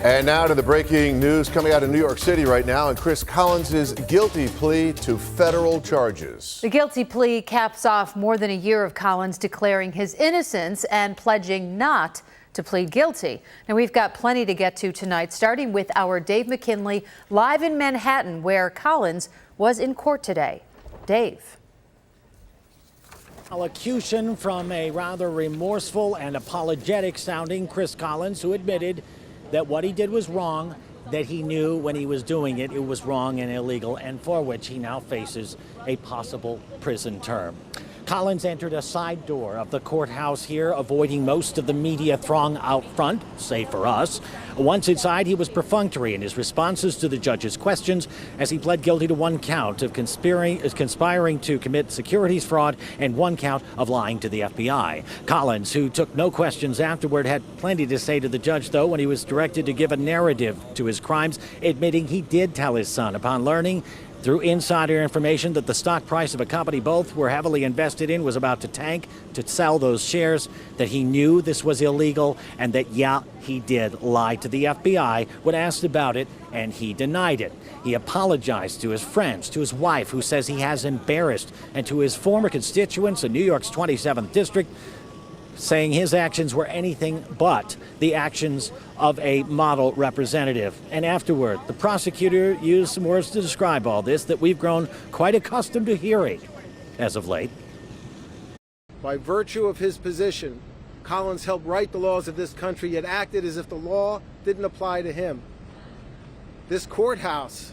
And now to the breaking news coming out of New York City right now, and Chris Collins' guilty plea to federal charges. The guilty plea caps off more than a year of Collins declaring his innocence and pledging not to plead guilty. Now, we've got plenty to get to tonight, starting with our Dave McKinley live in Manhattan, where Collins was in court today. Dave. Allocution from a rather remorseful and apologetic sounding Chris Collins, who admitted that what he did was wrong, that he knew when he was doing it, it was wrong and illegal, and for which he now faces a possible prison term. Collins entered a side door of the courthouse here, avoiding most of the media throng out front, save for us. Once inside, he was perfunctory in his responses to the judge's questions as he pled guilty to one count of conspiring to commit securities fraud and one count of lying to the FBI. Collins, who took no questions afterward, had plenty to say to the judge, though, when he was directed to give a narrative to his crimes, admitting he did tell his son upon learning through insider information that the stock price of a company both were heavily invested in was about to tank, to sell those shares, that he knew this was illegal, and that, yeah, he did lie to the FBI when asked about it, and he denied it. He apologized to his friends, to his wife, who says he has embarrassed, and to his former constituents in New York's 27th District, saying his actions were anything but the actions of a model representative. And afterward, the prosecutor used some words to describe all this that we've grown quite accustomed to hearing as of late. By virtue of his position, Collins helped write the laws of this country, yet acted as if the law didn't apply to him. This courthouse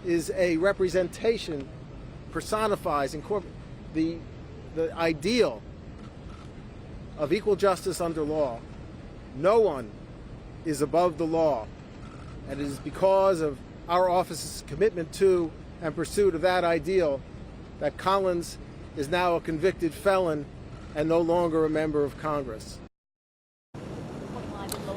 is a representation, personifies the ideal of equal justice under law. No one is above the law, and it is because of our office's commitment to and pursuit of that ideal that Collins is now a convicted felon and no longer a member of Congress.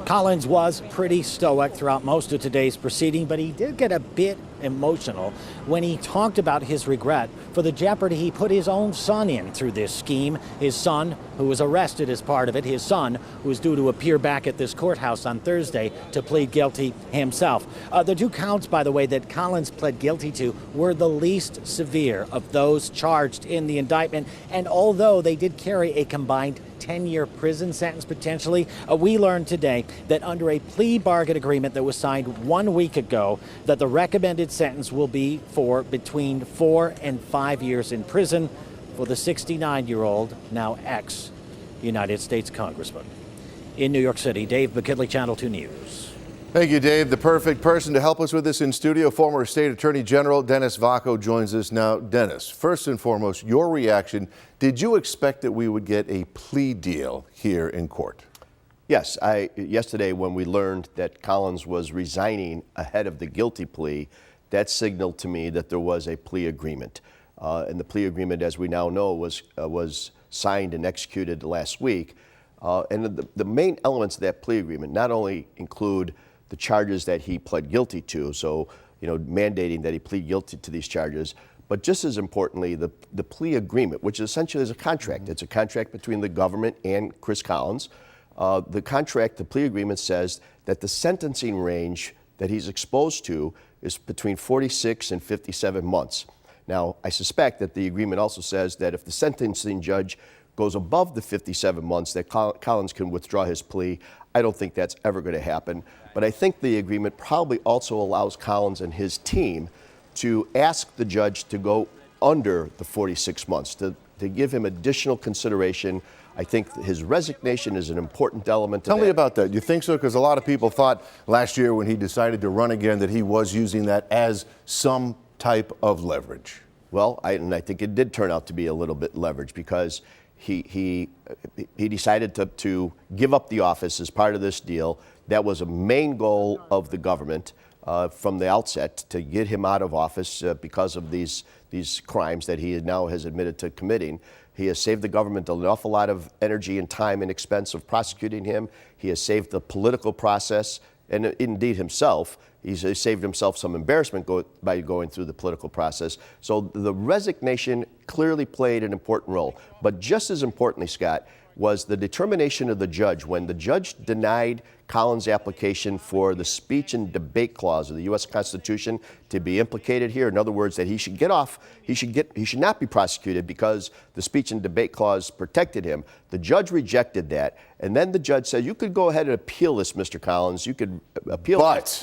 Collins was pretty stoic throughout most of today's proceeding, but he did get a bit emotional when he talked about his regret for the jeopardy he put his own son in through this scheme. His son, who was arrested as part of it, his son, who is due to appear back at this courthouse on Thursday to plead guilty himself. The two counts, by the way, that Collins pled guilty to were the least severe of those charged in the indictment, and although they did carry a combined 10-year prison sentence potentially, we learned today that under a plea bargain agreement that was signed 1 week ago, that the recommended sentence will be for between 4 and 5 years in prison for the 69-year-old, now ex-United States Congressman. In New York City, Dave McKinley, Channel 2 News. Thank you, Dave. The perfect person to help us with this in studio, former State Attorney General Dennis Vaako joins us now. Dennis, first and foremost, your reaction. Did you expect that we would get a plea deal here in court? Yes. Yesterday, when we learned that Collins was resigning ahead of the guilty plea, that signaled to me that there was a plea agreement. And the plea agreement, as we now know, was signed and executed last week. And the main elements of that plea agreement not only include the charges that he pled guilty to, so mandating that he plead guilty to these charges, but just as importantly, the plea agreement, which essentially is a contract. It's a contract between the government and Chris Collins. The plea agreement says that the sentencing range that he's exposed to is between 46 and 57 months. Now, I suspect that the agreement also says that if the sentencing judge goes above the 57 months, that Collins can withdraw his plea. I don't think that's ever going to happen. But I think the agreement probably also allows Collins and his team to ask the judge to go under the 46 months, to give him additional consideration. I think his resignation is an important element. Tell me about that. You think so? Because a lot of people thought last year when he decided to run again that he was using that as some type of leverage. Well, I think it did turn out to be a little bit leverage because he decided to give up the office as part of this deal. That was a main goal of the government from the outset, to get him out of office because of these crimes that he now has admitted to committing. He has saved the government an awful lot of energy and time and expense of prosecuting him. He has saved the political process, and indeed himself. He's saved himself some embarrassment by going through the political process. So the resignation clearly played an important role. But just as importantly, Scott, was the determination of the judge. When the judge denied Collins' application for the speech and debate clause of the U.S. Constitution to be implicated here, in other words, that he should get off, he should not be prosecuted because the speech and debate clause protected him. The judge rejected that, and then the judge said, "You could go ahead and appeal this, Mr. Collins. You could appeal,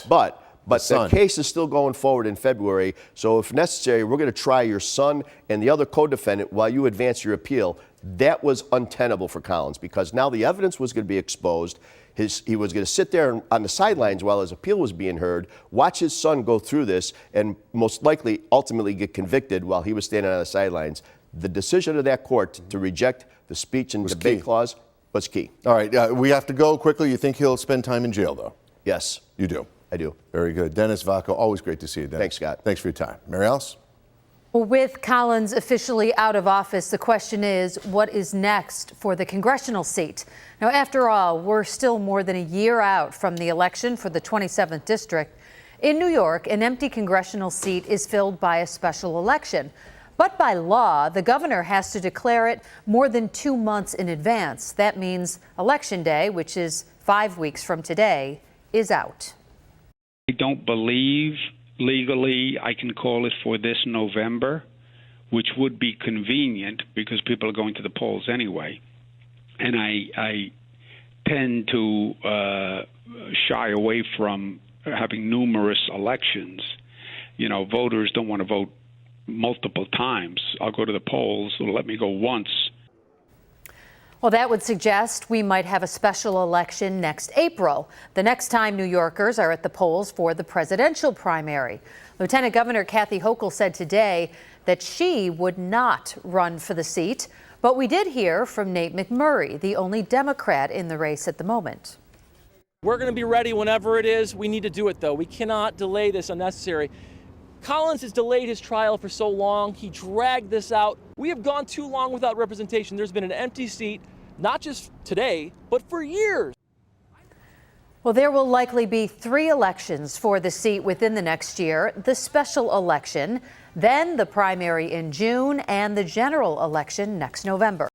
but the case is still going forward in February. So if necessary, we're going to try your son and the other co-defendant while you advance your appeal." That was untenable for Collins because now the evidence was going to be exposed. He was going to sit there on the sidelines while his appeal was being heard, watch his son go through this, and most likely ultimately get convicted while he was standing on the sidelines. The decision of that court to reject the speech and debate clause was key. All right, we have to go quickly. You think he'll spend time in jail, though? Yes. You do? I do. Very good. Dennis Vaako, always great to see you, Dennis. Thanks, Scott. Thanks for your time. Mary Alice? Well, with Collins officially out of office, the question is, what is next for the congressional seat? Now, after all, we're still more than a year out from the election for the 27th district. In New York, an empty congressional seat is filled by a special election. But by law, the governor has to declare it more than 2 months in advance. That means Election Day, which is 5 weeks from today, is out. I don't believe legally I can call it for this November, which would be convenient because people are going to the polls anyway. And I tend to shy away from having numerous elections. You know, voters don't want to vote multiple times. I'll go to the polls, they'll let me go once. Well, that would suggest we might have a special election next April, the next time New Yorkers are at the polls for the presidential primary. Lieutenant Governor Kathy Hochul said today that she would not run for the seat, but we did hear from Nate McMurray, the only Democrat in the race at the moment. We're going to be ready whenever it is. We need to do it, though. We cannot delay this unnecessary. Collins has delayed his trial for so long. He dragged this out. We have gone too long without representation. There's been an empty seat, not just today, but for years. Well, there will likely be 3 elections for the seat within the next year: the special election, then the primary in June, and the general election next November.